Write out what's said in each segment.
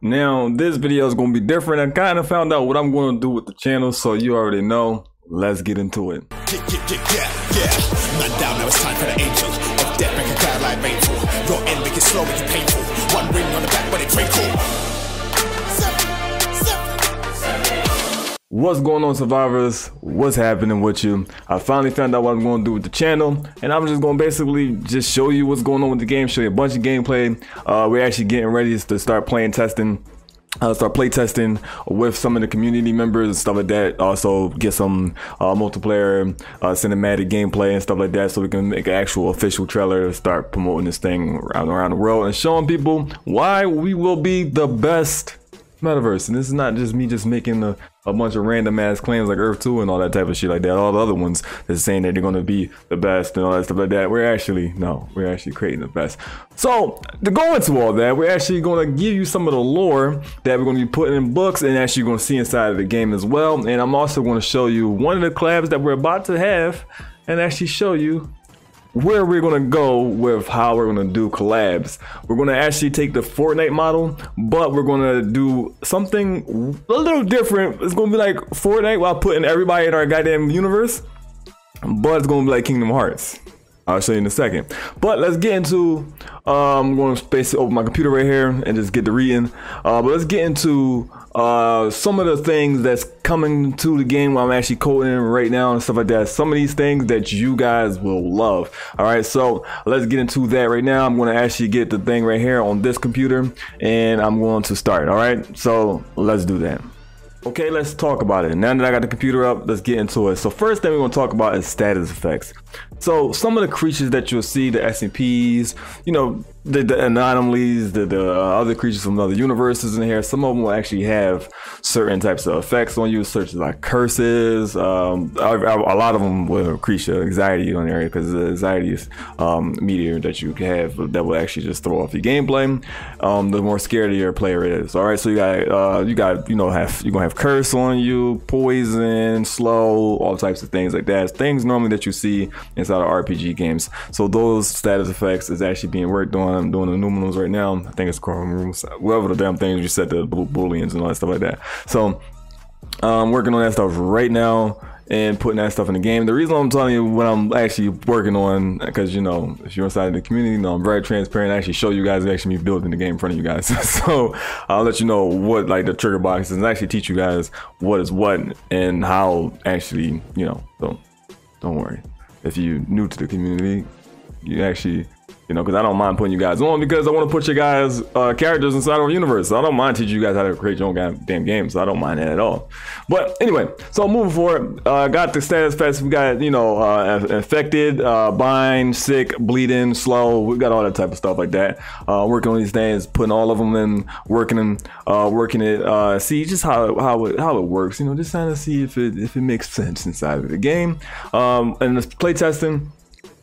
Now, this video is going to be different. I kind of found out what I'm going to do with the channel, so you already know. Let's get into it. Yeah. Man down, now it's time for the angel of death, make a cloud like rainfall. Your end, make it slow, make it painful. One ring on the back, but it's cool. What's going on, survivors? What's happening with you? I finally found out what I'm going to do with the channel, and I'm just going to basically just show you what's going on with the game, show you a bunch of gameplay. We're actually getting ready to start playing testing. Start play testing with some of the community members and stuff like that. Also get some multiplayer cinematic gameplay and stuff like that, so we can make an actual official trailer to start promoting this thing around the world and showing people why we will be the best metaverse. And this is not just me just making a bunch of random ass claims like Earth 2 and all that type of shit like that. All the other ones that's saying that they're going to be the best and all that stuff like that. We're actually creating the best. So to go into all that, we're actually going to give you some of the lore that we're going to be putting in books and actually going to see inside of the game as well. And I'm also going to show you one of the collabs that we're about to have and actually show you where we're going to go with how we're going to do collabs. We're going to actually take the Fortnite model, but we're going to do something a little different. It's going to be like Fortnite while putting everybody in our goddamn universe, but it's going to be like Kingdom Hearts. I'll show you in a second. But let's get into, I'm going to basically open my computer right here and just get to reading. But let's get into some of the things that's coming to the game while I'm actually coding right now and stuff like that. Some of these things that you guys will love. All right, so let's get into that right now. I'm going to actually get the thing right here on this computer and I'm going to start. All right, so let's do that. Okay, let's talk about it. Now that I got the computer up, let's get into it. So first thing we're going to talk about is status effects. So some of the creatures that you'll see, the SCPs, you know, the anomalies, the other creatures from other universes in here, some of them will actually have certain types of effects on you, such as like curses. A lot of them will increase your anxiety on the area, because the anxiety is meteor that you have that will actually just throw off your gameplay. The more scared your player is. All right, so you got you're gonna have curse on you, poison, slow, all types of things like that. Things normally that you see inside of RPG games. So those status effects is actually being worked on. I'm doing the numerals right now. I think it's Chrome rooms, whatever the damn things you set the booleans and all that stuff like that. So I'm working on that stuff right now and putting that stuff in the game. The reason I'm telling you what I'm actually working on, because you know, if you're inside the community, you know I'm very transparent. I actually show you guys actually me building the game in front of you guys. So I'll let you know what like the trigger boxes and actually teach you guys what is what and how actually, you know, so don't worry. If you're new to the community, you actually, you know, because I don't mind putting you guys on, because I want to put your guys characters inside our universe. So I don't mind teaching you guys how to create your own goddamn games. So I don't mind that at all. But anyway, so moving forward, got the status effects. We got, you know, infected, bind, sick, bleeding, slow. We got all that type of stuff like that. Working on these things, putting all of them in, working it, see just how it works. You know, just trying to see if it makes sense inside of the game. And the play testing.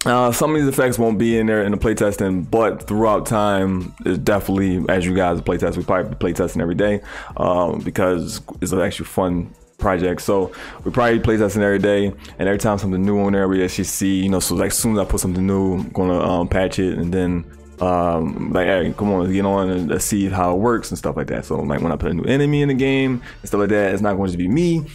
Some of these effects won't be in there in the playtesting, but throughout time, it's definitely, as you guys playtest, we probably be playtesting every day because it's an actually fun project. So we probably playtesting every day, and every time something new on there, we actually see, you know, so like as soon as I put something new, I'm gonna patch it, and then like, hey, come on, let's get on and let's see how it works and stuff like that. So like when I put a new enemy in the game and stuff like that, it's not going to be me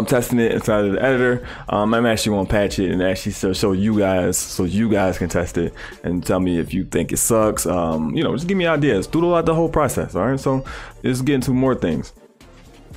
testing it inside of the editor. I'm actually going to patch it and actually show you guys, so you guys can test it and tell me if you think it sucks. You know, just give me ideas throughout the whole process. All right, so let's get into more things.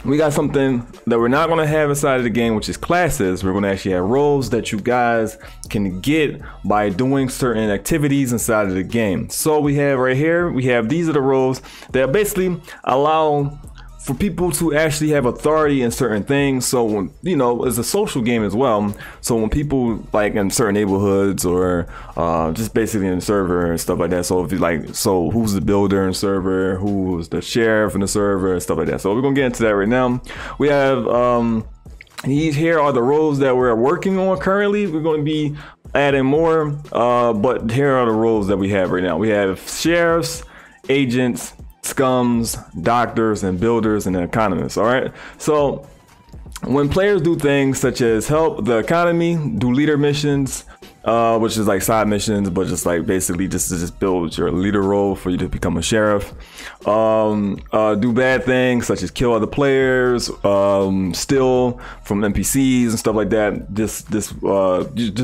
We got something that we're not going to have inside of the game, which is classes. We're going to actually have roles that you guys can get by doing certain activities inside of the game. So we have right here, we have, these are the roles that basically allow for people to actually have authority in certain things. So when, you know, it's a social game as well. So when people like in certain neighborhoods or just basically in the server and stuff like that. So if you like, so who's the builder in the server, who's the sheriff in the server and stuff like that. So we're gonna get into that right now. We have these here are the roles that we're working on currently. We're going to be adding more, but here are the roles that we have right now. We have sheriffs, agents, scums, doctors, and builders, and economists. All right, so When players do things such as help the economy, do leader missions, which is like side missions, but just like basically just to build your leader role for you to become a sheriff. Do bad things such as kill other players, steal from NPCs and stuff like that. Just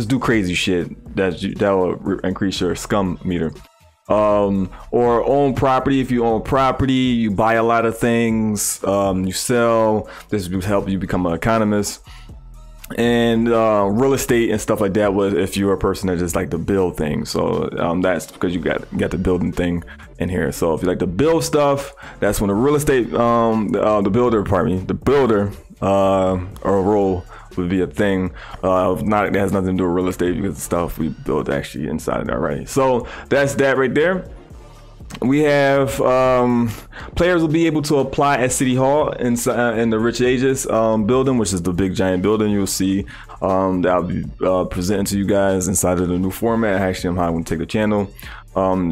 do crazy shit that will increase your scum meter. Or own property. If you own property, you buy a lot of things, you sell. This will help you become an economist. And real estate and stuff like that was if you're a person that just like to build things. So that's because you got the building thing in here. So if you like to build stuff, that's when the real estate, the builder or role would be a thing. It has nothing to do with real estate because the stuff we built actually inside it already. So that's that right there. We have players will be able to apply at City Hall in the Rich Ages building, which is the big giant building you'll see that I'll be presenting to you guys inside of the new format. Actually, I'm going to take the channel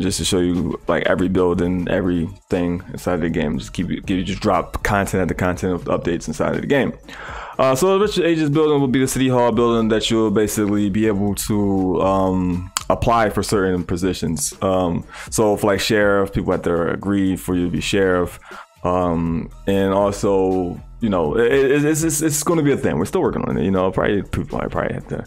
just to show you like every building, everything inside of the game. Just drop content at the content of updates inside of the game. So the Rich Ages building will be the City Hall building that you'll basically be able to apply for certain positions. So for like sheriff, people have to agree for you to be sheriff. And also, you know, it's going to be a thing. We're still working on it. You know, people probably have to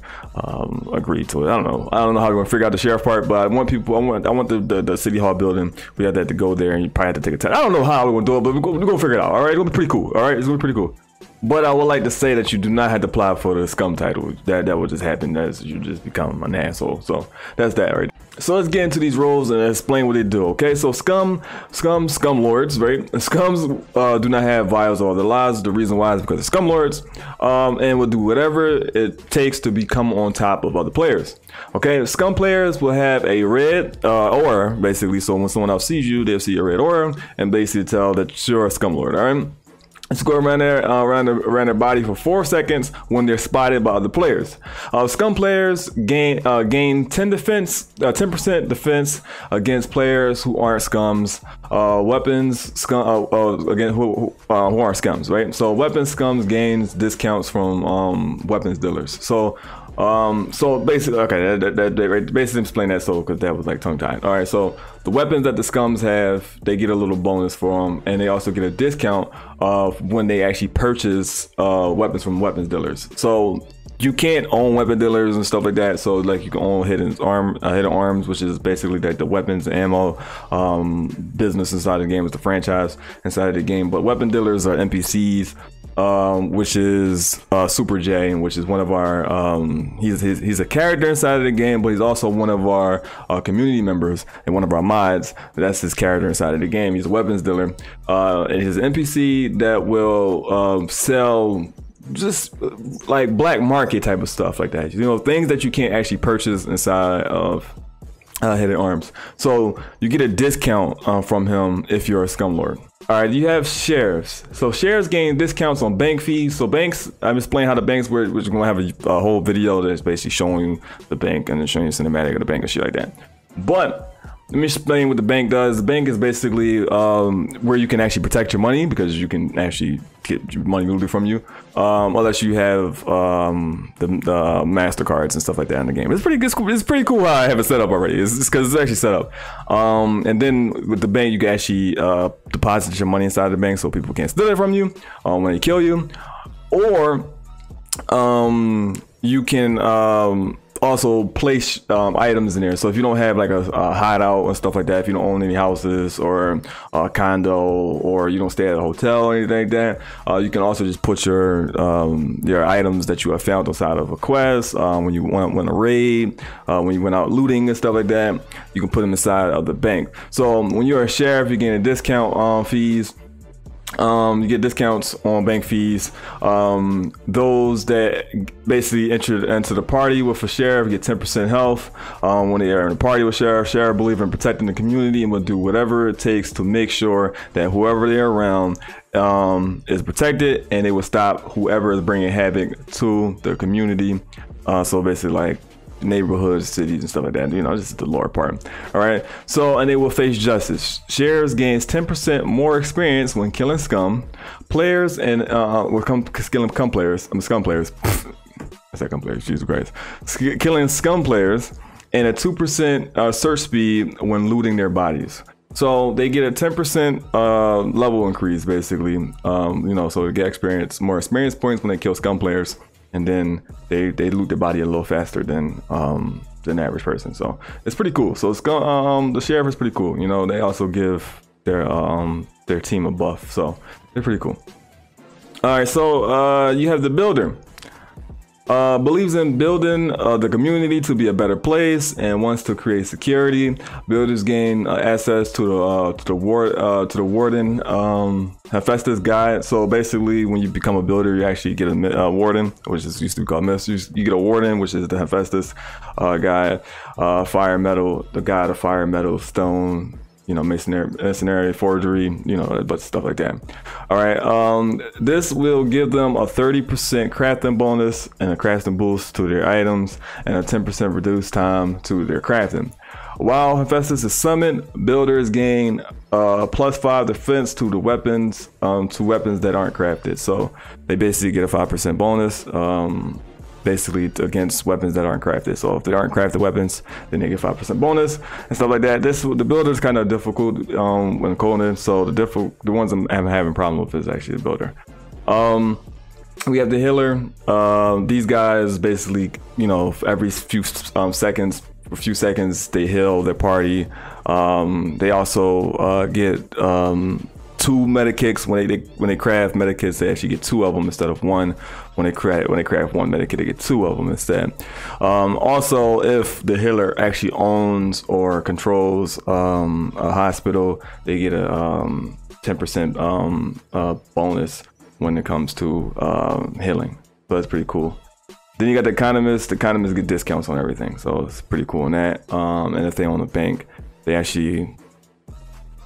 agree to it. I don't know how we're going to figure out the sheriff part, but I want the City Hall building. We have to go there, and you probably have to take a test. I don't know how we're going to do it, but we're going to figure it out. All right, it's going to be pretty cool. All right, it's going to be pretty cool. But I would like to say that you do not have to apply for the scum title. That will just happen as you just become an asshole. So that's that right. So let's get into these roles and explain what they do. Okay, so scum lords, right? Scums do not have vials or other lives. The reason why is because they're scum lords, and will do whatever it takes to become on top of other players. Okay, scum players will have a red aura, basically. So when someone else sees you, they'll see a red aura and basically tell that you're a scum lord. All right. Let's go around their body for 4 seconds when they're spotted by other players. Scum players gain 10% defense against players who aren't scums. Weapons again who aren't scums, right? So weapons scums gains discounts from weapons dealers. So basically, okay, that basically explain that, so because that was like tongue tied. All right, so the weapons that the scums have, they get a little bonus for them, and they also get a discount when they actually purchase weapons from weapons dealers. So you can't own weapon dealers and stuff like that. So like you can own hidden arms, which is basically like the weapons and ammo business inside the game. It's the franchise inside of the game. But weapon dealers are NPCs. Which is Super J, which is one of our he's a character inside of the game, but he's also one of our community members and one of our mods. That's his character inside of the game. He's a weapons dealer, and he's an NPC that will sell just like black market type of stuff like that, you know, things that you can't actually purchase inside of hidden arms. So you get a discount from him if you're a scum lord. All right, you have sheriffs. So sheriffs gain discounts on bank fees. So banks, I'm explaining how the banks work. We're going to have a whole video that's basically showing you the bank and then showing you a cinematic of the bank and shit like that. But let me explain what the bank does. The bank is basically where you can actually protect your money, because you can actually get your money moved from you, unless you have the MasterCards and stuff like that in the game. It's pretty good. It's pretty cool how I have it set up already. It's because it's actually set up. And then with the bank, you can actually deposit your money inside the bank so people can't steal it from you when they kill you, or you can also place items in there. So if you don't have like a hideout and stuff like that, if you don't own any houses or a condo, or you don't stay at a hotel or anything like that, you can also just put your items that you have found inside of a quest, when you went a raid, when you went out looting and stuff like that, you can put them inside of the bank. So when you're a sheriff, you get a discount on fees. You get discounts on bank fees. Those that basically enter the party with a sheriff get 10% health when they are in a party with sheriff. Sheriff believe in protecting the community and will do whatever it takes to make sure that whoever they're around is protected, and they will stop whoever is bringing havoc to the community. So basically, like, neighborhoods, cities, and stuff like that. You know, just the lore part. All right. So, and they will face justice. Shares gains 10% more experience when killing scum players, and killing players. Scum players. I said scum players. Jesus Christ. Killing scum players, and a 2% search speed when looting their bodies. So they get a 10% level increase, basically. You know, so they get more experience points when they kill scum players, and then they loot their body a little faster than the average person. So it's pretty cool. So the sheriff is pretty cool. You know, they also give their team a buff, so they're pretty cool. All right, so you have the builder. Believes in building the community to be a better place and wants to create security. Builders gain access to the warden Hephaestus guide. So basically, when you become a builder, you actually get a warden, which is used to be called mistress. You get a warden, which is the Hephaestus guide. Fire metal, the guide of fire, metal, stone, you know, masonry, forgery, you know, a bunch of stuff like that. All right, this will give them a 30% crafting bonus and a crafting boost to their items, and a 10% reduced time to their crafting. While Hephaestus is summoned, builders gain +5 defense to the weapons, that aren't crafted. So they basically get a 5% bonus. Basically against weapons that aren't crafted. So if they aren't crafted weapons, then they get 5% bonus and stuff like that. The builder is kind of difficult when coding. So the ones I'm having problem with is actually the builder. We have the healer. These guys basically, you know, every few seconds they heal their party. They also get 2 meta kits when they craft meta kits. They actually get 2 of them instead of 1. When they craft 1 meta kit, they get 2 of them instead. Also, if the healer actually owns or controls a hospital, they get a 10% bonus when it comes to healing. So that's pretty cool. Then you got the economists. The economists get discounts on everything, so it's pretty cool on that. And if they own a bank, they actually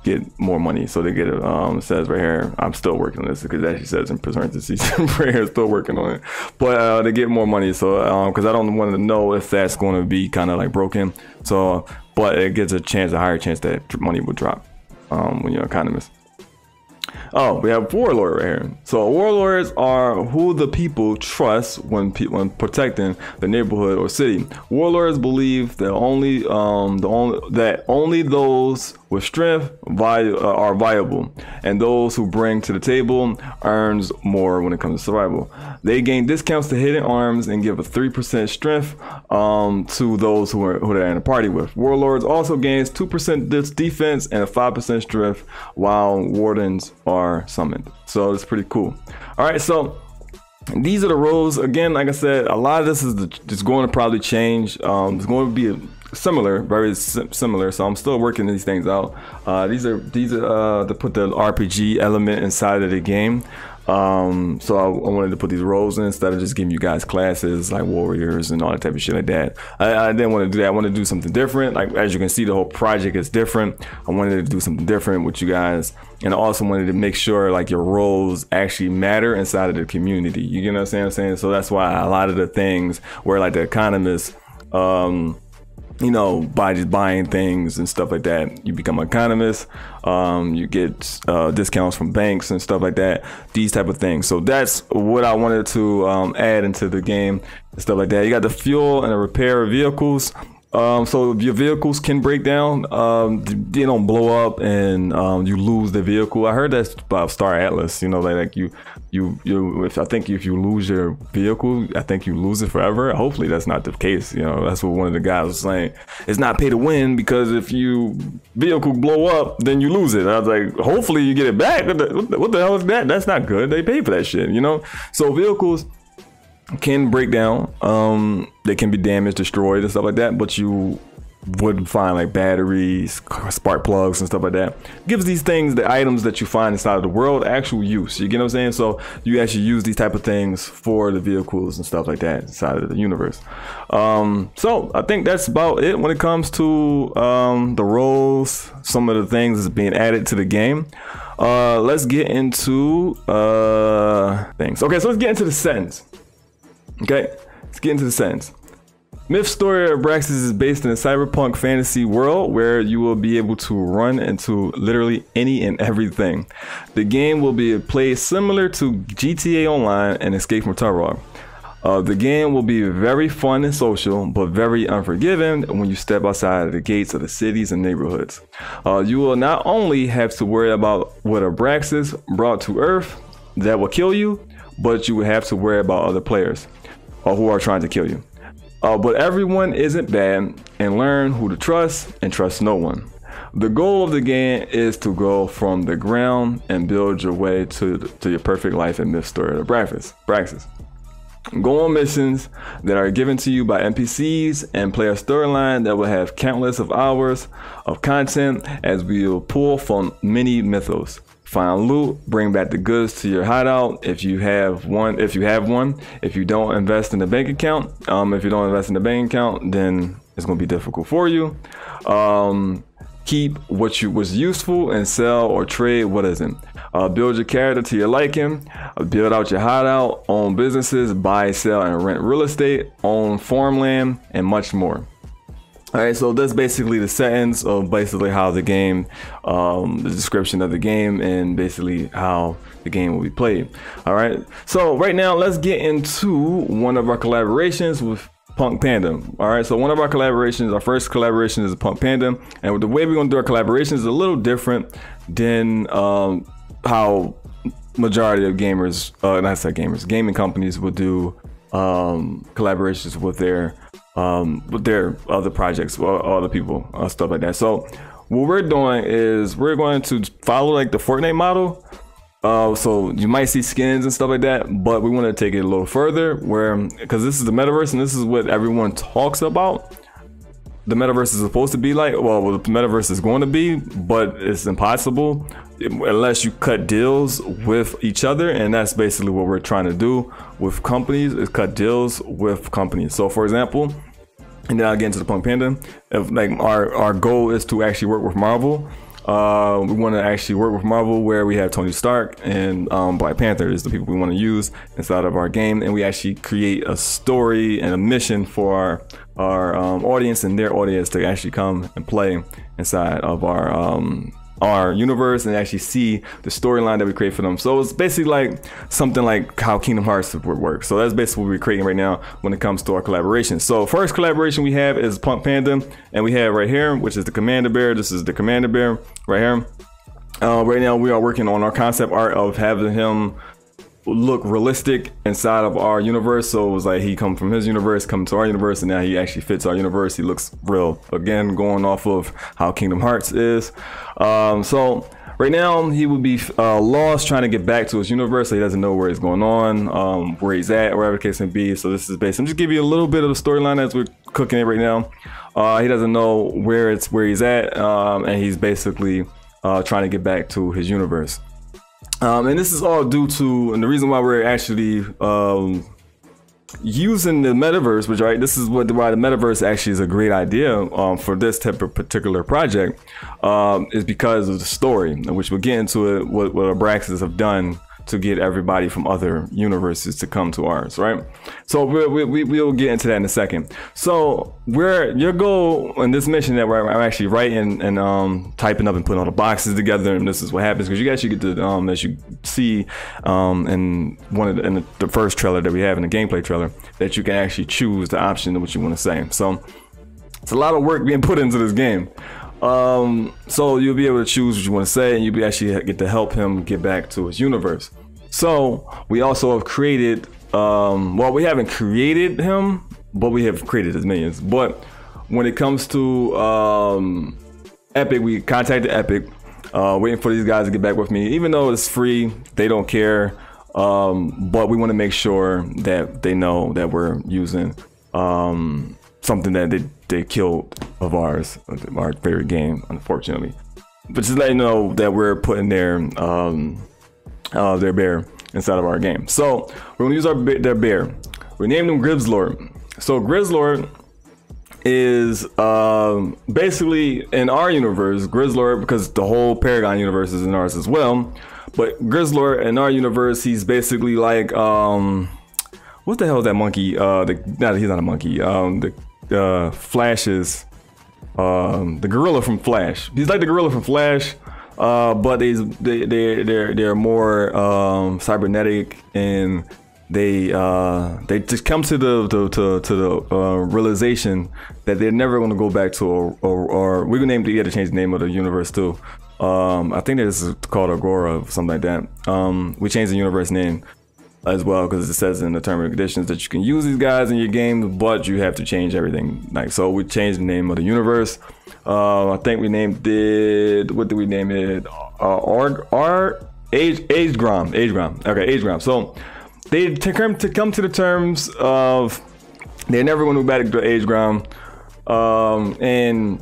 get more money. So they get it. It says right here, I'm still working on this, because it actually says in parentheses right here, still working on it. But they get more money. So because I don't want to know if that's going to be kind of like broken. So, but it gives a higher chance that money will drop when you're an economist. Oh, we have warlord right here. So warlords are who the people trust when protecting the neighborhood or city. Warlords believe that only those with strength are viable, and those who bring to the table earns more when it comes to survival. They gain discounts to hidden arms and give a 3% strength to those who they're in a party with. Warlords also gains 2% defense and a 5% strength, while wardens are summoned. So it's pretty cool. All right, so these are the roles. Again, like I said, a lot of this is just going to probably change. It's going to be similar, very similar. So I'm still working these things out. These are to put the RPG element inside of the game. So I wanted to put these roles in instead of just giving you guys classes like warriors and all that type of shit like that. I didn't want to do that. I wanted to do something different. Like, as you can see, the whole project is different. I wanted to do something different with you guys, and I also wanted to make sure like your roles actually matter inside of the community. You get what I'm saying? So that's why a lot of the things where like the economists, you know, by just buying things and stuff like that, you become an economist. You get discounts from banks and stuff like that, these type of things. So that's what I wanted to add into the game and stuff like that. You got the fuel and the repair of vehicles. So your vehicles can break down, they don't blow up and you lose the vehicle. I heard that's about Star Atlas, you know, like I think if you lose your vehicle, I think you lose it forever. Hopefully that's not the case. You know, that's what one of the guys was saying. It's not pay to win, because if you vehicle blow up, then you lose it. I was like, hopefully you get it back. What the hell is that? That's not good. They pay for that shit, you know? So vehicles can break down, they can be damaged, destroyed and stuff like that, but you would find like batteries, spark plugs and stuff like that. Gives these things, the items that you find inside of the world, actual use. You get what I'm saying? So you actually use these type of things for the vehicles and stuff like that inside of the universe. So I think that's about it when it comes to the roles, some of the things that's being added to the game. Let's get into things. Okay, so let's get into the settings. Okay, let's get into the settings. Myth Story Abraxas is based in a cyberpunk fantasy world where you will be able to run into literally any and everything. The game will be played similar to GTA Online and Escape from Tarkov. The game will be very fun and social, but very unforgiving when you step outside of the gates of the cities and neighborhoods. You will not only have to worry about what Abraxas brought to Earth that will kill you, but you will have to worry about other players who are trying to kill you. But everyone isn't bad, and learn who to trust and trust no one. The goal of the game is to go from the ground and build your way to your perfect life in Myth Story Abraxas. Go on missions that are given to you by NPCs and play a storyline that will have countless of hours of content as we will pull from many mythos. Find loot, bring back the goods to your hideout if you have one. If you don't invest in the bank account, then it's going to be difficult for you. Keep what was useful and sell or trade what isn't. Build your character to your liking. Build out your hideout. Own businesses. Buy, sell, and rent real estate. Own farmland and much more. Alright, so that's basically the sentence of basically how the game, the description of the game, and basically how the game will be played. Alright, so right now let's get into one of our collaborations with Punk Panda. Alright, so one of our collaborations, our first collaboration is Punk Panda, and the way we're going to do our collaborations is a little different than how majority of gamers, gaming companies would do collaborations with their other projects or other people, stuff like that. So what we're doing is we're going to follow like the Fortnite model. So you might see skins and stuff like that, but we want to take it a little further because this is the metaverse and this is what everyone talks about. The metaverse is supposed to be like, well, what the metaverse is going to be, but it's impossible unless you cut deals with each other. And that's basically what we're trying to do with companies, is cut deals with companies. So for example, and then I'll get into the Punk Panda, if like our goal is to actually work with Marvel. We want to actually work with Marvel, where we have Tony Stark and Black Panther is the people we want to use inside of our game, and we actually create a story and a mission for our audience and their audience to actually come and play inside of our universe and actually see the storyline that we create for them. So it's basically like something like how Kingdom Hearts would work. So that's basically what we're creating right now when it comes to our collaboration. So first collaboration we have is Punk Panda, and we have right here, which is the Commander Bear. This is the Commander Bear right here. Right now we are working on our concept art of having him look realistic inside of our universe. So it was like he come from his universe, come to our universe, and now he actually fits our universe. He looks real, again, going off of how Kingdom Hearts is. So right now he would be lost trying to get back to his universe, so he doesn't know where he's going on, where he's at, wherever the case may be. So this is based, I'm just giving you a little bit of the storyline as we're cooking it right now. He doesn't know where he's at, and he's basically trying to get back to his universe. And this is all due to, and the reason why we're actually using the metaverse, which this is why the metaverse actually is a great idea for this type of particular project, is because of the story, which we'll get into it, what Abraxas have done to get everybody from other universes to come to ours, right? So we'll get into that in a second. So your goal in this mission that I'm actually writing and typing up and putting all the boxes together, and this is what happens, because you actually get to, as you see in the first trailer that we have, in the gameplay trailer, that you can actually choose the option of what you want to say. So it's a lot of work being put into this game. So you'll be able to choose what you want to say, and you'll actually get to help him get back to his universe. So we also have created, well, we haven't created him, but we have created his minions. But when it comes to Epic, we contacted Epic, waiting for these guys to get back with me. Even though it's free, they don't care. But we want to make sure that they know that we're using something that they killed of ours, our favorite game, unfortunately. But just let you know that we're putting their bear inside of our game. So we're gonna use their bear. We named him Grizzlord. So Grizzlord is basically in our universe, Grizzlord, because the whole Paragon universe is in ours as well. But Grizzlord in our universe, he's basically like what the hell is that monkey? He's not a monkey. Flash's the gorilla from Flash. He's like the gorilla from Flash, but they're more cybernetic, and they just come to the realization that they're never going to go back to or we're gonna name. You had to change the name of the universe too. I think this is called Agora or something like that. We changed the universe name as well because it says in the terms and conditions that you can use these guys in your game, but you have to change everything. Like, so we changed the name of the universe. I think we named it, what did we name it? Agegram. Okay, Agegram. So they come to the terms of they're never going to go back to Agegram, and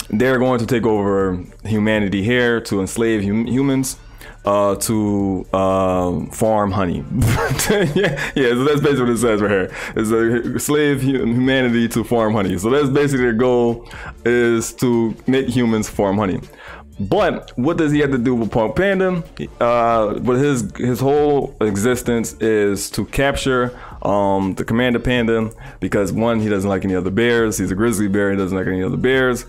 they're going to take over humanity here to enslave humans. To farm honey. yeah, so that's basically what it says right here. It's a slave humanity to farm honey. So that's basically their goal, is to make humans farm honey. But what does he have to do with Punk Panda? But his whole existence is to capture the Commander Panda, because one, he doesn't like any other bears. He's a grizzly bear. He doesn't like any other bears.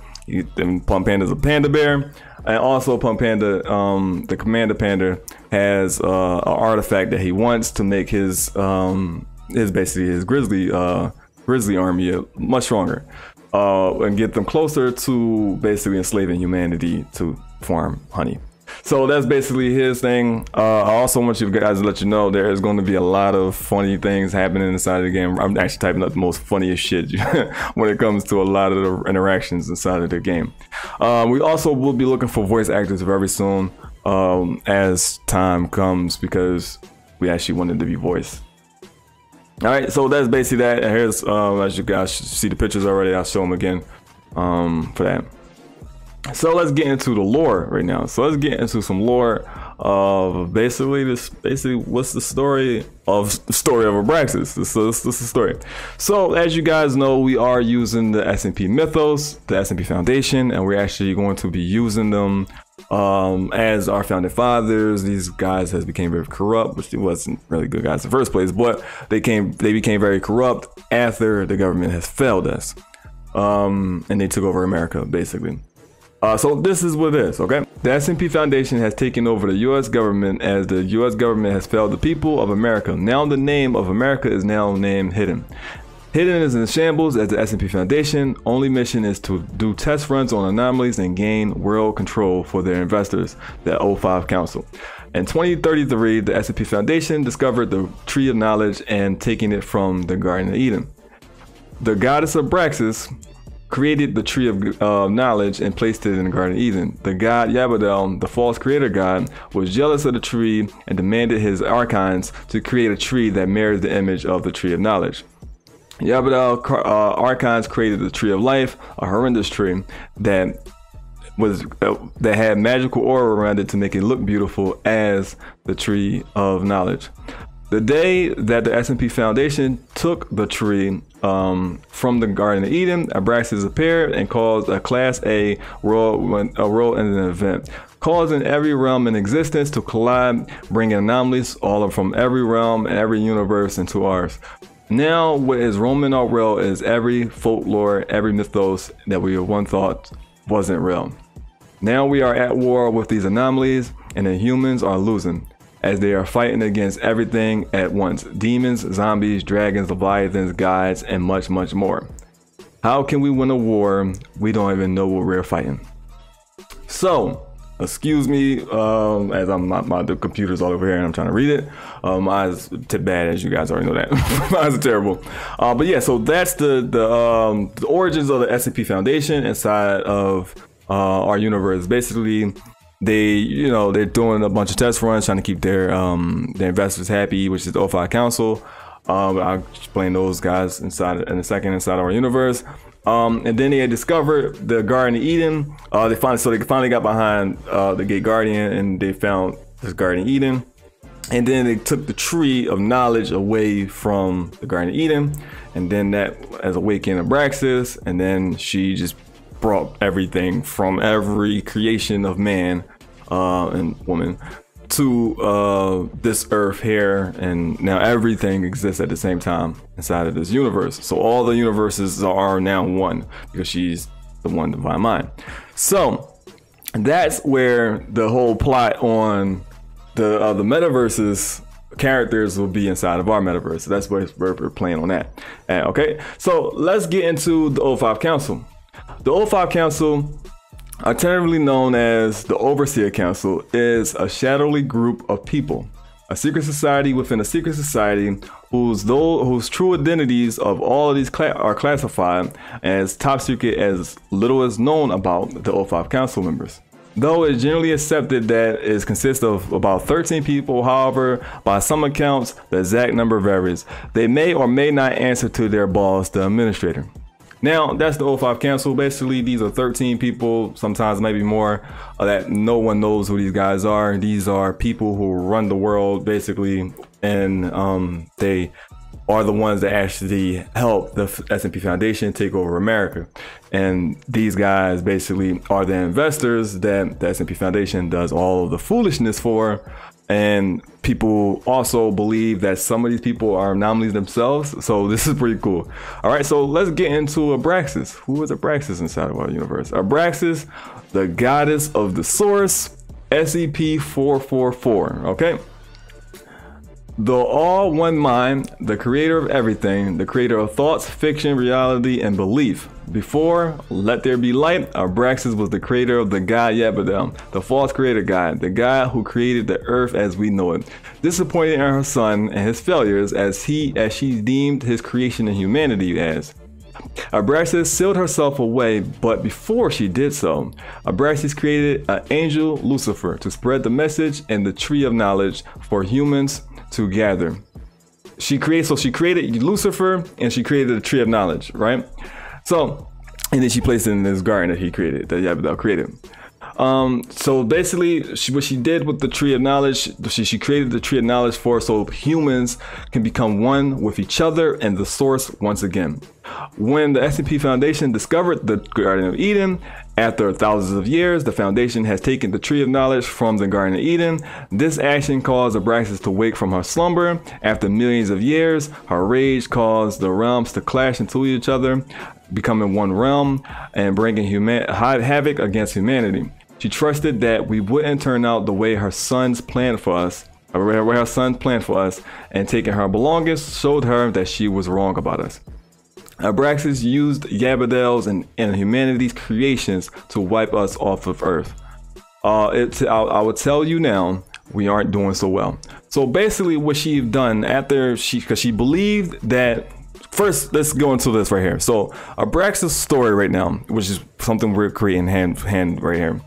And Punk Panda's a panda bear. And also Punk Panda, the Commander Panda, has an artifact that he wants to make his basically his grizzly army much stronger, and get them closer to basically enslaving humanity to farm honey. So that's basically his thing. I also want you guys to let you know there is going to be a lot of funny things happening inside of the game. I'm actually typing up the most funniest shit when it comes to a lot of the interactions inside of the game. We also will be looking for voice actors very soon as time comes, because we actually wanted to be voiced. All right, so that's basically that. And here's, as you guys see the pictures already, I'll show them again for that. So let's get into the lore right now. So let's get into some lore of basically what's the story of Abraxas. So this is the story. So as you guys know, we are using the SMP Mythos, the SMP Foundation, and we're actually going to be using them as our founding fathers. These guys became very corrupt, which wasn't really good guys in the first place, but they became very corrupt after the government has failed us, and they took over America basically. So this is what it is, okay? The SMP Foundation has taken over the U.S. government as the U.S. government has failed the people of America. Now the name of America is now named Hidden. Hidden is in shambles as the SMP Foundation. Only mission is to do test runs on anomalies and gain world control for their investors, the O5 Council. In 2033, the SMP Foundation discovered the Tree of Knowledge and taking it from the Garden of Eden. The goddess Abraxas created the Tree of Knowledge and placed it in the Garden of Eden. The god Yabadel, the false creator god, was jealous of the tree and demanded his archons to create a tree that mirrors the image of the Tree of Knowledge. Yabadel archons created the Tree of Life, a horrendous tree that had magical aura around it to make it look beautiful as the Tree of Knowledge. The day that the SMP Foundation took the tree from the Garden of Eden, Abraxas appeared and caused a Class A role in an event, causing every realm in existence to collide, bringing anomalies all from every realm and every universe into ours. Now what is roaming our world is every folklore, every mythos that we once thought wasn't real. Now we are at war with these anomalies, and the humans are losing, as they are fighting against everything at once: demons, zombies, dragons, leviathans, gods, and much, much more. How can we win a war? We don't even know what we're fighting. So, excuse me, as the computer's all over here and I'm trying to read it. My eyes are bad, as you guys already know that. My eyes are terrible. But yeah, so that's the origins of the SMP Foundation inside of our universe. Basically, they're doing a bunch of test runs trying to keep their investors happy, which is the O5 Council. I'll explain those guys in a second inside our universe. And then they had discovered the Garden of Eden. They finally got behind the Gate Guardian, and they found this Garden of Eden. And then they took the Tree of Knowledge away from the Garden of Eden, and then that as awakened Abraxas, and then she just brought everything from every creation of man and woman to this earth here, and now everything exists at the same time inside of this universe. So all the universes are now one because she's the one divine mind. So that's where the whole plot on the metaverses characters will be inside of our metaverse. So that's where we're playing on that. Okay, so let's get into the O5 Council. The O5 Council, alternatively known as the Overseer Council, is a shadowy group of people, a secret society within a secret society whose true identities of all of these are classified as top secret, as little is known about the O5 Council members. Though it's generally accepted that it consists of about 13 people, however, by some accounts, the exact number varies. They may or may not answer to their boss, the administrator. Now, that's the O5 Council. Basically, these are 13 people, sometimes maybe more, that no one knows who these guys are. These are people who run the world, basically, and they are the ones that actually help the S&P Foundation take over America. And these guys basically are the investors that the S&P Foundation does all of the foolishness for. And people also believe that some of these people are anomalies themselves. So this is pretty cool. All right, so let's get into Abraxas. Who is Abraxas inside of our universe? Abraxas, the goddess of the source, SCP-444, okay? The all one mind, the creator of everything, the creator of thoughts, fiction, reality, and belief. Before Let There Be Light, Abraxas was the creator of the god Yabadel, the false creator god, the god who created the earth as we know it. Disappointed in her son and his failures as she deemed his creation and humanity as. Abraxas sealed herself away, but before she did so, Abraxas created an angel, Lucifer, to spread the message and the tree of knowledge for humans to gather. She created Lucifer, and she created the tree of knowledge, right? So, and then she placed it in this garden that he created, that Yabadel created. So basically, what she did with the tree of knowledge, she created the tree of knowledge so humans can become one with each other and the source once again. When the S&P Foundation discovered the Garden of Eden, after thousands of years, the Foundation has taken the tree of knowledge from the Garden of Eden. This action caused Abraxas to wake from her slumber. After millions of years, her rage caused the realms to clash into each other, becoming one realm and bringing havoc against humanity. She trusted that we wouldn't turn out the way her sons planned for us, and taking her belongings showed her that she was wrong about us. Abraxas used Yabadel's and humanity's creations to wipe us off of Earth. I would tell you now, we aren't doing so well. So basically what she'd done after because she believed that, first, let's go into this right here. So Abraxas' story right now, which is something we're creating hand right here.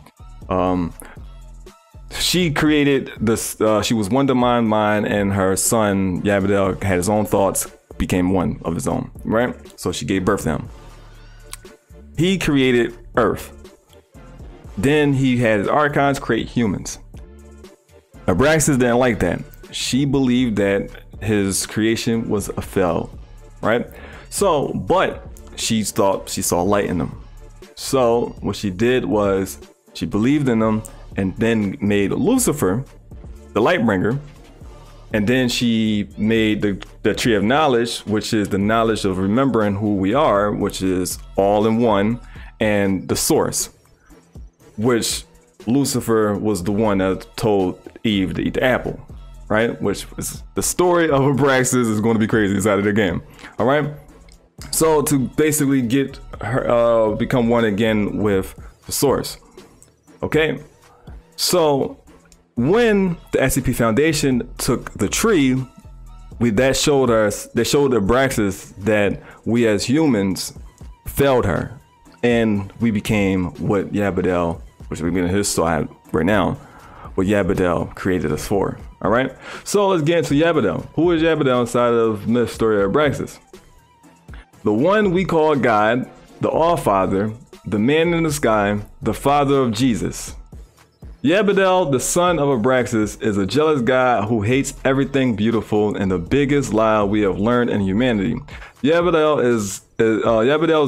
She created this, she was one divine mind, and her son Yabadel had his own thoughts, became one of his own, right? So she gave birth to him. He created Earth. Then he had his archons create humans. Abraxas didn't like that. She believed that his creation was a fail, right? So, but she thought she saw light in them. So what she did was she believed in them and then made Lucifer the light bringer. And then she made the tree of knowledge, which is the knowledge of remembering who we are, which is all in one, and the source, which Lucifer was the one that told Eve to eat the apple, right? Which is the story of Abraxas is going to be crazy inside of the game. All right. So to basically get her, become one again with the source. Okay. So when the SCP Foundation took the tree, they showed Abraxas that we as humans failed her, and we became what Yabadel, which we've been in his side right now, what Yabadel created us for. All right, so let's get into Yabadel. Who is Yabadel inside of the story of Abraxas? The one we call God, the All-Father, the man in the sky, the father of Jesus. Yabadel, the son of Abraxas, is a jealous god who hates everything beautiful and the biggest lie we have learned in humanity. Yabbadel's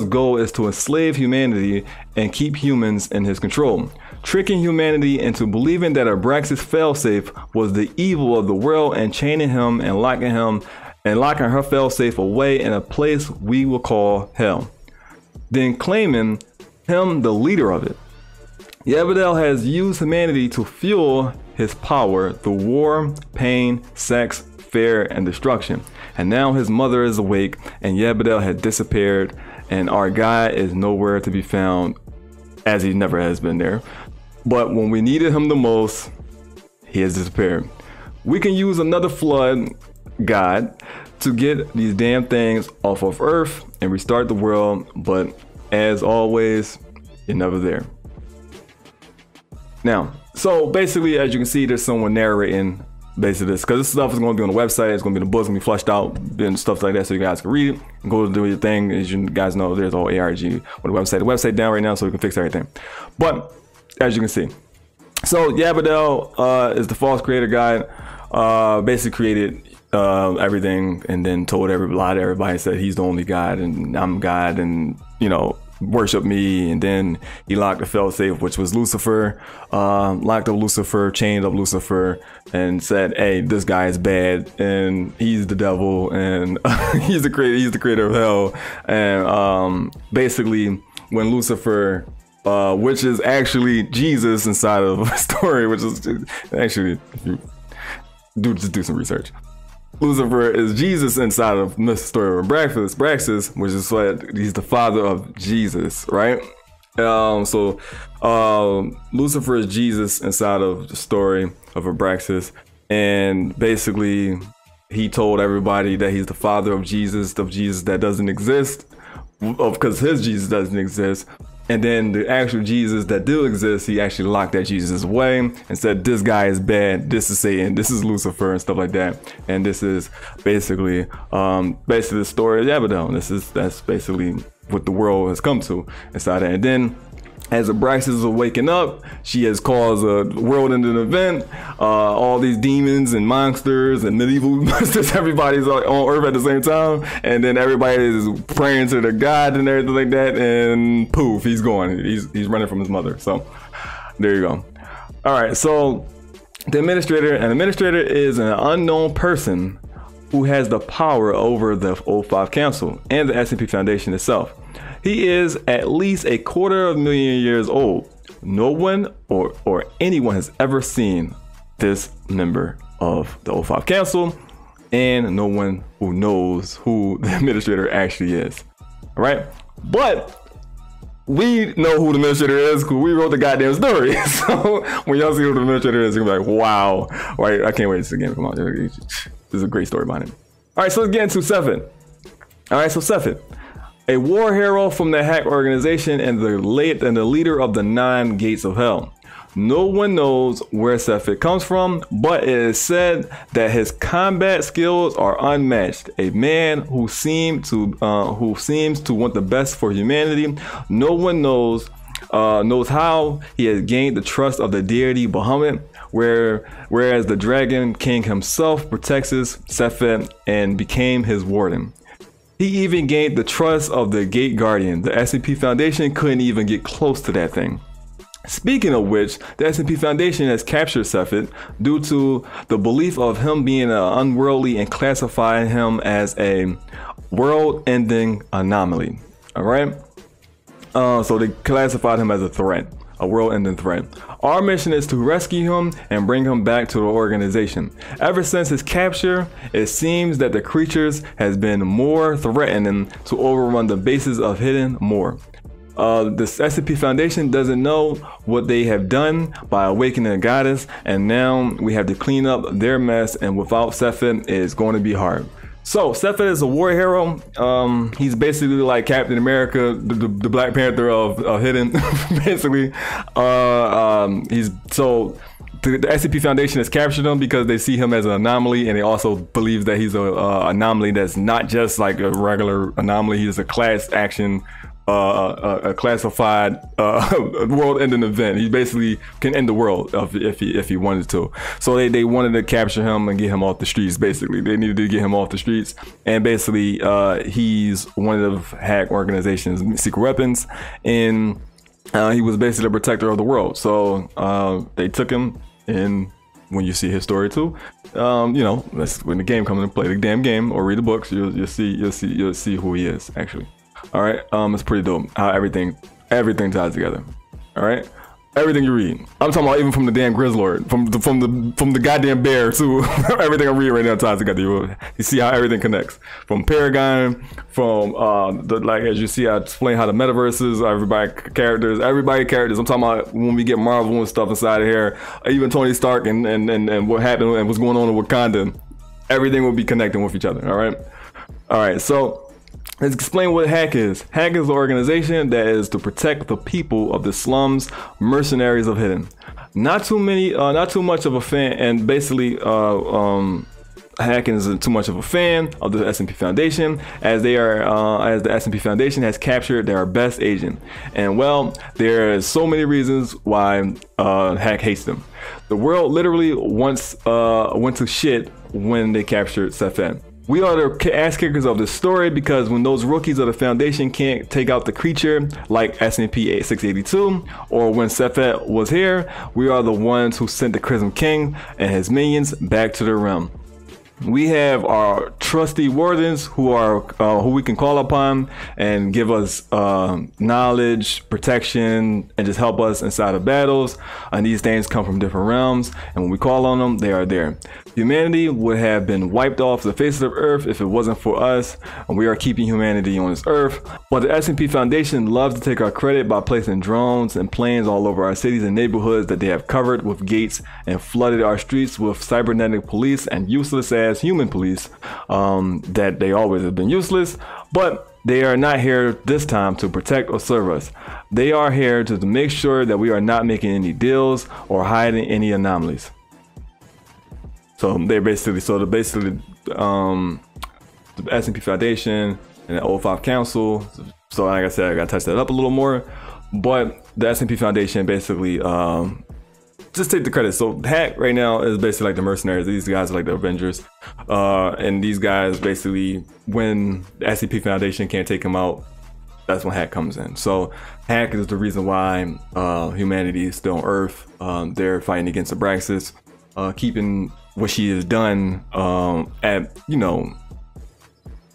goal is to enslave humanity and keep humans in his control. tricking humanity into believing that Abraxas failsafe was the evil of the world and chaining him and locking her failsafe away in a place we will call hell, then claiming him the leader of it. Yabadel has used humanity to fuel his power through war, pain, sex, fear, and destruction. And now his mother is awake and Yabadel had disappeared and our guy is nowhere to be found, as he never has been there. But when we needed him the most, he has disappeared. We can use another flood god to get these damn things off of Earth and restart the world, but as always, you're never there. Now, so basically, as you can see, there's someone narrating basically this, because this stuff is going to be on the website, it's going to be in the books, going to be flushed out and stuff like that, so you guys can read it and go do your thing. As you guys know, there's all ARG on the website. The website down right now, so we can fix everything. But as you can see, so Yabadel is the false creator guy. Basically created everything and then told everybody, said he's the only God and I'm God, and you know, worship me. And then he locked the failsafe, which was Lucifer, locked up Lucifer, chained up Lucifer, and said, hey, this guy is bad and he's the devil and he's the creator of hell. And basically when Lucifer, which is actually Jesus inside of a story, which is actually, just do some research. Lucifer is Jesus inside of the story of Abraxas, which is what he's the father of Jesus, right? So Lucifer is Jesus inside of the story of Abraxas, and basically he told everybody that he's the father of Jesus that doesn't exist, because his Jesus doesn't exist. And then the actual Jesus that do exist, he actually locked that Jesus away and said, this guy is bad, this is Satan, this is Lucifer, and stuff like that. And this is basically the story of Yabadel. That's basically what the world has come to inside that. And then as Abraxas is waking up, she has caused a world-ending event. All these demons and monsters and medieval monsters, everybody's on Earth at the same time. And then everybody is praying to their God and everything like that. And poof, he's gone. He's running from his mother. So there you go. All right, so the administrator is an unknown person who has the power over the O5 Council and the S&P Foundation itself. He is at least 250,000 years old. No one or anyone has ever seen this member of the O5 Council, and no one who knows who the administrator actually is. All right, but we know who the administrator is because we wrote the goddamn story. So when y'all see who the administrator is, you're gonna be like, wow, right? I can't wait to see this again. Come on, this is a great story behind it. All right, so let's get into Sephet. All right, so Sephet, a war hero from the Hack organization and the leader of the 9 gates of hell. No one knows where Sephet comes from, but it is said that his combat skills are unmatched. A man who seems to want the best for humanity. No one knows how he has gained the trust of the deity Bahamut, whereas the Dragon King himself protects Sephet and became his warden. He even gained the trust of the Gate Guardian. The S&P Foundation couldn't even get close to that thing. Speaking of which, the S&P Foundation has captured Sephet due to the belief of him being unworldly and classifying him as a world-ending anomaly. All right? So they classified him as a threat, a world-ending threat. Our mission is to rescue him and bring him back to the organization. Ever since his capture, it seems that the creatures has been more threatening to overrun the bases of Hidden more. The S&P Foundation doesn't know what they have done by awakening the goddess, and now we have to clean up their mess, and without Sephet, it's going to be hard. So Sephet is a war hero. He's basically like Captain America, the Black Panther of Hidden, basically. The S&P Foundation has captured him because they see him as an anomaly, and they also believe that he's an anomaly that's not just like a regular anomaly. He's a class action, a classified world-ending event. He basically can end the world if he wanted to. So they wanted to capture him and get him off the streets. Basically, they needed to get him off the streets, and basically he's one of the Hack organization's secret weapons, and He was basically the protector of the world. So they took him, and when you see his story too, you know, that's when the game comes and play the damn game or read the books, you'll see who he is actually. All right, it's pretty dope how everything ties together. All right. Everything you read, I'm talking about even from the damn Grizzlord, from the goddamn bear to everything I'm reading right now ties together. You see how everything connects. From Paragon, from like as you see, I explain how the metaverses, everybody characters. I'm talking about when we get Marvel and stuff inside of here, even Tony Stark and what happened and what's going on in Wakanda. Everything will be connecting with each other. All right. So let's explain what Hack is. Hack is an organization that is to protect the people of the slums, mercenaries of Hidden. Not too much of a fan, and basically Hack isn't too much of a fan of the S&P Foundation, as they are as the S&P Foundation has captured their best agent. And well, there are so many reasons why Hack hates them. The world literally once went to shit when they captured Sefet. We are the ass kickers of this story because when those rookies of the Foundation can't take out the creature like S&P 682 or when Sefet was here, we are the ones who sent the Chrism King and his minions back to the realm. We have our trusty wardens who we can call upon and give us knowledge, protection, and just help us inside of battles. And these things come from different realms, and when we call on them, they are there. Humanity would have been wiped off the face of the earth if it wasn't for us, and we are keeping humanity on this earth. But the S&P Foundation loves to take our credit by placing drones and planes all over our cities and neighborhoods that they have covered with gates and flooded our streets with cybernetic police and useless ass human police that they always have been useless, but they are not here this time to protect or serve us. They are here to make sure that we are not making any deals or hiding any anomalies. So the S&P Foundation and the O5 Council. So like I said, I gotta touch that up a little more, but the S&P Foundation basically just take the credit. So Hack right now is basically like the mercenaries. These guys are like the Avengers, and these guys basically, when the S&P Foundation can't take them out, that's when Hack comes in. So Hack is the reason why humanity is still on Earth. They're fighting against Abraxas, keeping what she has done at, you know,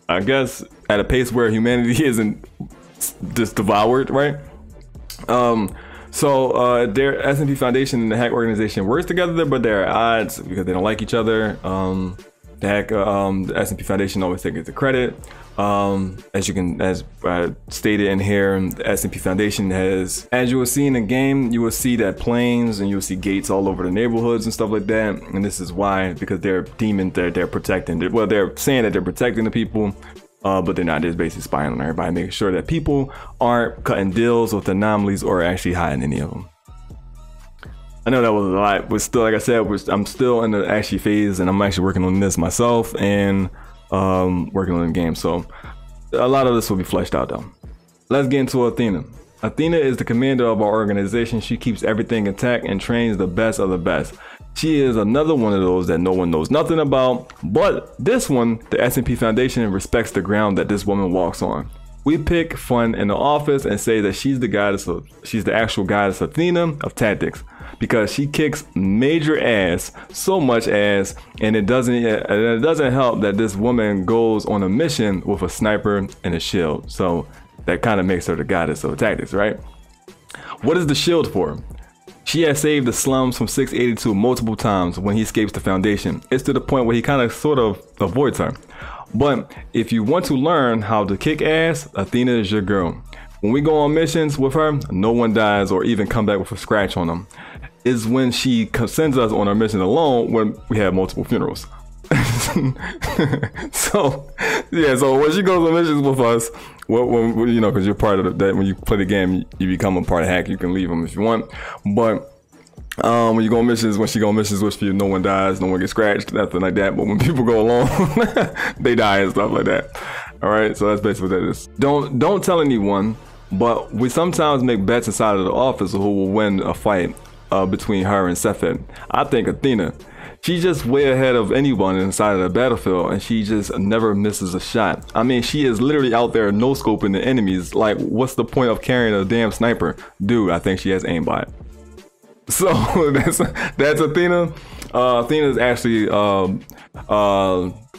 I guess at a pace where humanity isn't just devoured, right? So their S&P Foundation and the Hack organization works together, but they're at odds because they don't like each other. The S&P Foundation always takes the credit. As stated in here, the S&P Foundation has, as you will see in the game, you will see that planes and you will see gates all over the neighborhoods and stuff like that. And this is why, because they're demons, they're protecting. Well, they're saying that they're protecting the people, but they're not. They're just basically spying on everybody, making sure that people aren't cutting deals with anomalies or actually hiding any of them. I know that was a lot, but still, like I said, I'm still in the actually phase, and I'm actually working on this myself and working on the game. So a lot of this will be fleshed out though. Let's get into Athena. Athena is the commander of our organization. She keeps everything intact and trains the best of the best. She is another one of those that no one knows nothing about, but this one, the S&P Foundation respects the ground that this woman walks on. We pick fun in the office and say that she's the actual goddess Athena of tactics, because she kicks major ass, so much ass, and it doesn't help that this woman goes on a mission with a sniper and a shield. So that kind of makes her the goddess of tactics, right? What is the shield for? She has saved the slums from 682 multiple times when he escapes the Foundation. It's to the point where he kind of sort of avoids her. But if you want to learn how to kick ass, Athena is your girl. When we go on missions with her, no one dies or even come back with a scratch on them. It's when she sends us on our mission alone when we have multiple funerals. So yeah, so when she goes on missions with us, when you know, because you're part of that, when you play the game, you become a part of Hack. You can leave them if you want, but when you go on missions, when she go on missions with you, no one dies, no one gets scratched, nothing like that. But when people go along, they die and stuff like that. All right, so that's basically what that is. Don't tell anyone, but we sometimes make bets inside of the office of who will win a fight between her and Sefet. I think Athena. She's just way ahead of anyone inside of the battlefield, and she just never misses a shot. I mean, she is literally out there no scoping the enemies. Like, what's the point of carrying a damn sniper? Dude, I think she has aimbot. So that's Athena. Athena is actually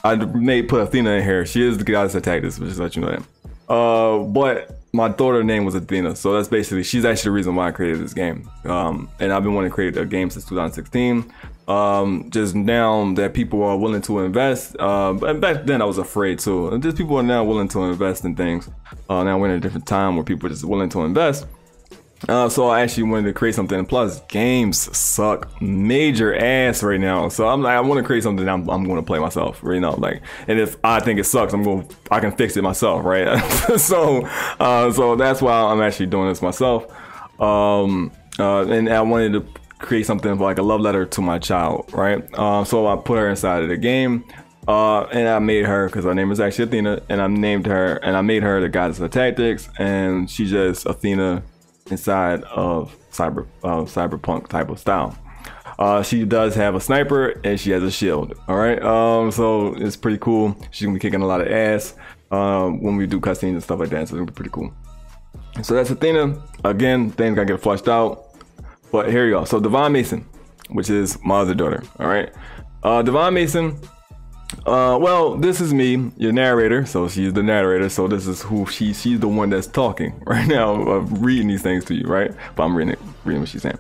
I may put Athena in here. She is the goddess that attacked this, just to let you know that. But my daughter's name was Athena, so that's basically, she's actually the reason why I created this game. And I've been wanting to create a game since 2016. Just now that people are willing to invest, and back then I was afraid too. And just people are now willing to invest in things. Now we're in a different time where people are just willing to invest. So I actually wanted to create something. And plus, games suck major ass right now. So I'm like, I want to create something that I'm going to play myself, right now. Like, and if I think it sucks, I can fix it myself, right? So that's why I'm actually doing this myself. And I wanted to create something like a love letter to my child, right? So I put her inside of the game. And I made her, because her name is actually Athena, and I named her, and I made her the goddess of tactics, and she's just Athena inside of cyberpunk type of style. She does have a sniper and she has a shield. All right, so it's pretty cool. She's gonna be kicking a lot of ass when we do cutscenes and stuff like that. So it's gonna be pretty cool. So that's Athena. Again, things gotta get flushed out. But here you go. So Devon Mason, which is my other daughter. All right, Devon Mason. Well, this is me, your narrator. So she's the narrator. So this is who she's the one that's talking right now, reading these things to you, right? But I'm reading what she's saying.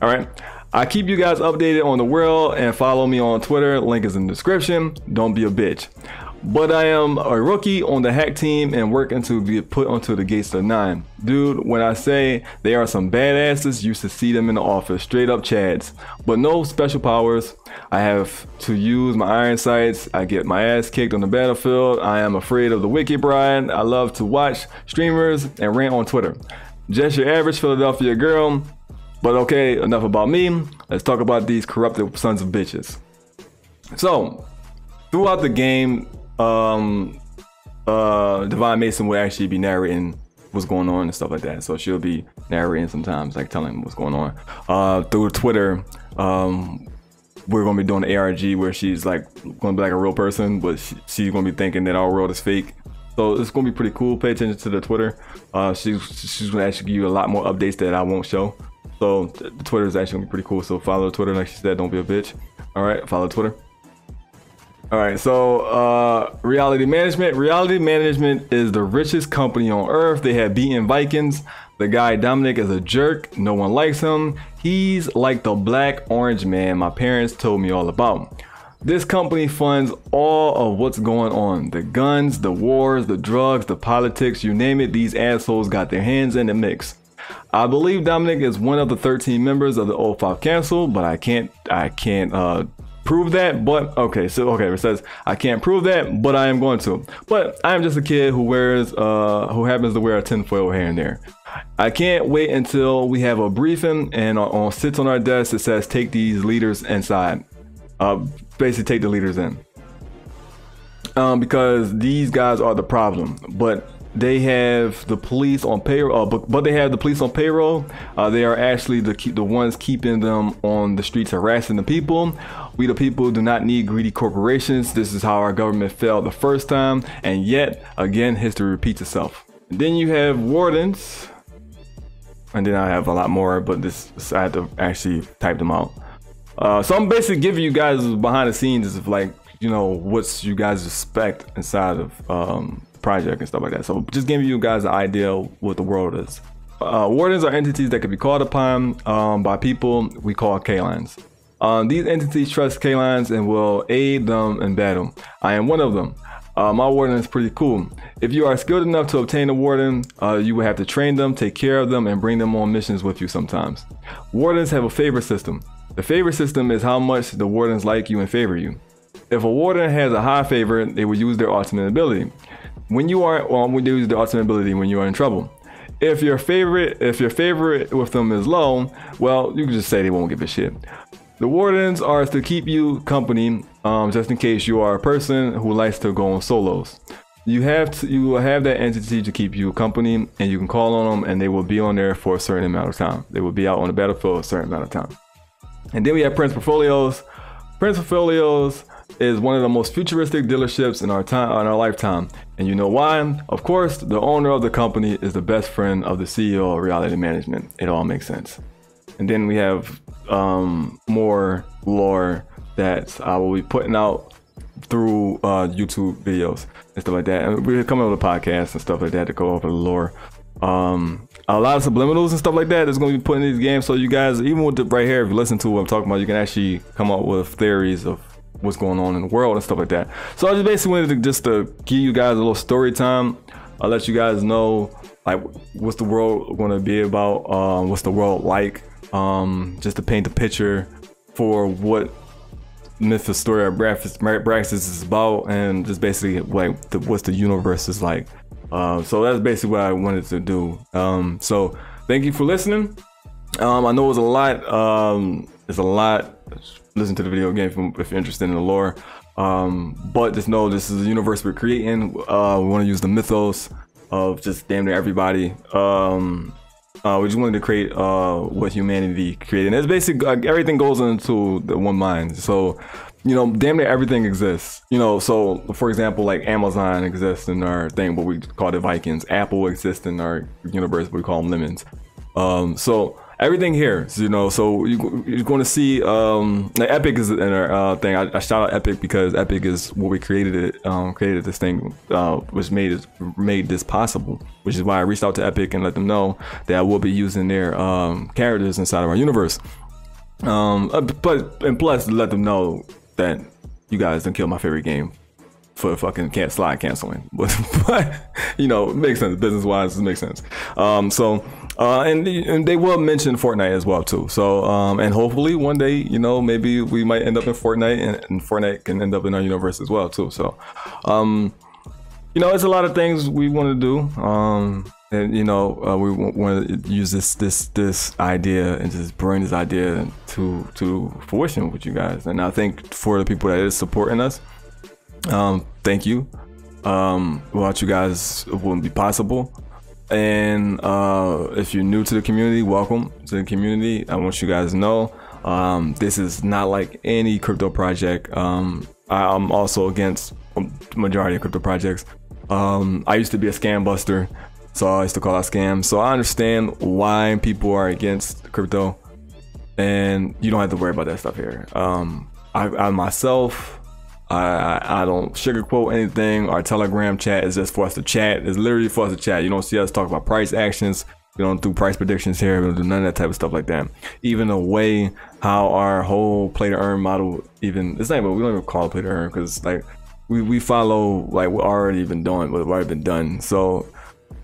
All right. I keep you guys updated on the world, and follow me on Twitter. Link is in the description. Don't be a bitch. But I am a rookie on the hack team and working to be put onto the gates of 9. Dude, when I say they are some badasses, you should see them in the office. Straight up Chads. But no special powers. I have to use my iron sights. I get my ass kicked on the battlefield. I am afraid of the wicked bride. I love to watch streamers and rant on Twitter. Just your average Philadelphia girl. But okay, enough about me. Let's talk about these corrupted sons of bitches. So, throughout the game, Devon Mason will actually be narrating what's going on and stuff like that. So she'll be narrating sometimes, like telling what's going on. Through Twitter, we're gonna be doing the ARG where she's like gonna be like a real person, but she's gonna be thinking that our world is fake. So it's gonna be pretty cool. Pay attention to the Twitter. She's gonna actually give you a lot more updates that I won't show. So the Twitter is actually gonna be pretty cool. So follow Twitter, like she said. Don't be a bitch. All right, follow Twitter. All right, so reality management. Reality management is the richest company on earth. They have beaten Vikings. The guy Dominic is a jerk. No one likes him. He's like the black orange man my parents told me all about. This company funds all of what's going on. The guns, the wars, the drugs, the politics, you name it, these assholes got their hands in the mix. I believe Dominic is one of the 13 members of the O5 Council, but I can't prove that. But okay, it says I can't prove that, but I am going to. But I am just a kid who who happens to wear a tinfoil here and there. I can't wait until we have a briefing and sits on our desk that says take these leaders inside. Basically take the leaders in. Because these guys are the problem, but they have the police on payroll. But they have the police on payroll. They are actually the ones keeping them on the streets, harassing the people. We the people do not need greedy corporations. This is how our government failed the first time, and yet again history repeats itself. And then you have wardens, and then I have a lot more, but I had to actually type them out. So I'm basically giving you guys behind the scenes of like, you know, what you guys expect inside of the project and stuff like that. So just giving you guys an idea of what the world is. Wardens are entities that can be called upon by people we call K-lines. These entities trust K-lines and will aid them in battle. I am one of them. My warden is pretty cool. If you are skilled enough to obtain a warden, you will have to train them, take care of them, and bring them on missions with you sometimes. Wardens have a favor system. The favor system is how much the wardens like you and favor you. If a warden has a high favor, they will use their ultimate ability. When they use their ultimate ability when you are in trouble. If your favorite with them is low, well, you can just say they won't give a shit. The wardens are to keep you company, just in case you are a person who likes to go on solos. You will have that entity to keep you company, and you can call on them, and they will be on there for a certain amount of time. They will be out on the battlefield a certain amount of time. And then we have Prince Portfolios. Prince Portfolios is one of the most futuristic dealerships in our lifetime. And you know why? Of course, the owner of the company is the best friend of the CEO of Reality Management. It all makes sense. And then we have more lore that I will be putting out through YouTube videos and stuff like that. And we're coming up with a podcast and stuff like that to go over the lore. A lot of subliminals and stuff like that is going to be put in these games, so you guys, even with the right here, if you listen to what I'm talking about, you can actually come up with theories of what's going on in the world and stuff like that. So I just basically wanted to give you guys a little story time. I'll let you guys know like what's the world going to be about, what's the world like, just to paint the picture for what myth of story of Abraxas is about, and just basically like what's the universe is like. So that's basically what I wanted to do. So thank you for listening. I know it's a lot. It's a lot. Listen to the video game if you're interested in the lore. But just know this is a universe we're creating. We want to use the mythos of just damn near everybody. We just wanted to create what humanity created. And it's basically like, everything goes into the one mind. So, you know, damn near everything exists. You know, so for example, like Amazon exists in our thing, but we call it Vikings. Apple exists in our universe, but we call them lemons. So everything here, you know, so you're going to see like Epic is in our thing. I shout out Epic because Epic is what we created this thing, which made this possible, which is why I reached out to Epic and let them know that I will be using their characters inside of our universe. But plus let them know that you guys done killed my favorite game for fucking slide canceling, but you know, it makes sense business wise. It makes sense. And they will mention Fortnite as well too. So and hopefully one day, you know, maybe we might end up in Fortnite, and Fortnite can end up in our universe as well too. So you know, it's a lot of things we want to do. And you know, we want to use this idea and just bring this idea to fruition with you guys. And I think for the people that is supporting us, thank you. Without you guys, it wouldn't be possible. And if you're new to the community, welcome to the community. I want you guys to know this is not like any crypto project. I'm also against the majority of crypto projects. I used to be a scam buster, so I used to call out scams. So I understand why people are against crypto, and you don't have to worry about that stuff here. I myself, I don't sugarcoat anything. Our Telegram chat is just for us to chat. It's literally for us to chat. You don't see us talk about price actions. We don't do price predictions here. We don't do none of that type of stuff like that. Even the way how our whole play to earn model, even it's not even, we don't even call it play to earn, because like we follow like what already been doing, what's already been done. So,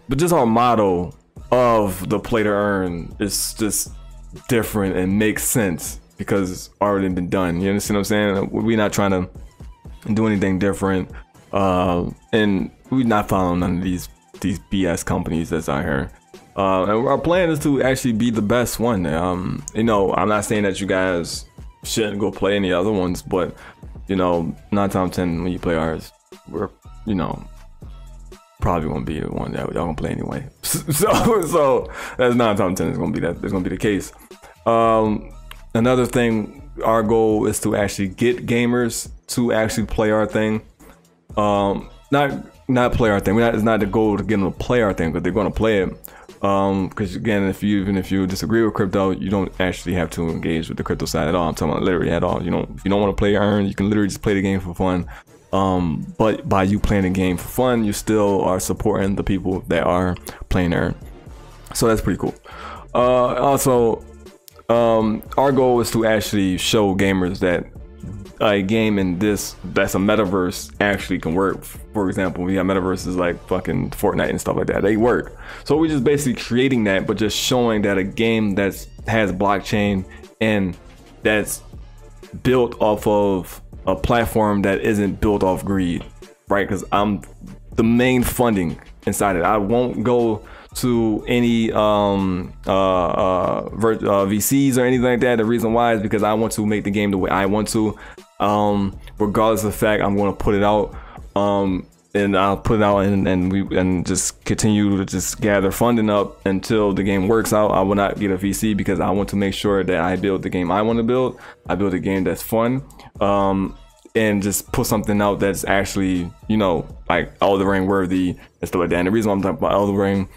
but just our model of the play to earn is just different and makes sense because it's already been done. You understand what I'm saying? We're not trying to do anything different, and we're not following none of these BS companies that's out here. And our plan is to actually be the best one. You know, I'm not saying that you guys shouldn't go play any other ones, but you know, 9 times out of 10 when you play ours, we're, you know, probably gonna be the one that y'all gonna play anyway. So that's 9 times out of 10 is gonna be that. It's gonna be the case. Another thing, our goal is to actually get gamers to actually play our thing. Not play our thing. It's not the goal to get them to play our thing, but they're gonna play it. Because again, even if you disagree with crypto, you don't actually have to engage with the crypto side at all. I'm talking about literally at all. You know, if you don't want to play earn, you can literally just play the game for fun. But by you playing the game for fun, you still are supporting the people that are playing earn. So that's pretty cool. Also, our goal is to actually show gamers that a game in that's a metaverse actually can work. For example, we have metaverses like fucking Fortnite and stuff like that. They work. So we're just basically creating that, but just showing that a game that has blockchain and that's built off of a platform that isn't built off greed, right? Because I'm the main funding inside it. I won't go to any VCs or anything like that. The reason why is because I want to make the game the way I want to. Regardless of the fact I'm going to put it out. and I'll put it out and just continue to just gather funding up until the game works out. I will not get a VC because I want to make sure that I build the game I want to build. I build a game that's fun, and just put something out that's actually, you know, like Elden Ring worthy and stuff like that. And the reason why I'm talking about Elden Ring,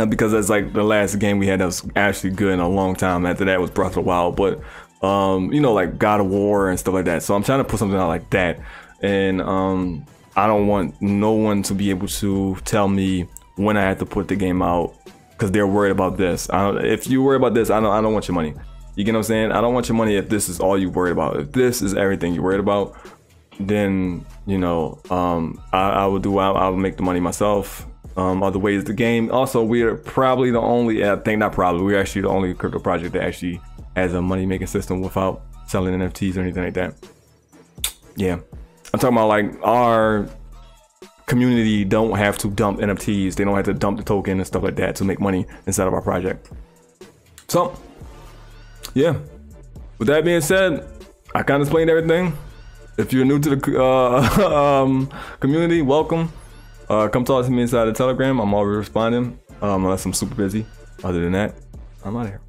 because that's like the last game we had that was actually good in a long time. After that was Breath of the Wild, but you know, like God of War and stuff like that. So I'm trying to put something out like that, and I don't want no one to be able to tell me when I have to put the game out because they're worried about this. If you worry about this, I don't want your money. You get what I'm saying? I don't want your money if this is all you worried about. If this is everything you're worried about, then, you know, I will make the money myself. Other ways the game. Also, we are probably the only, we're actually the only crypto project that actually has a money making system without selling NFTs or anything like that. Yeah. I'm talking about like our community don't have to dump NFTs. They don't have to dump the token and stuff like that to make money inside of our project. So, yeah. With that being said, I kind of explained everything. If you're new to the community, welcome. Come talk to me inside the Telegram. I'm always responding, unless I'm super busy. Other than that, I'm out of here.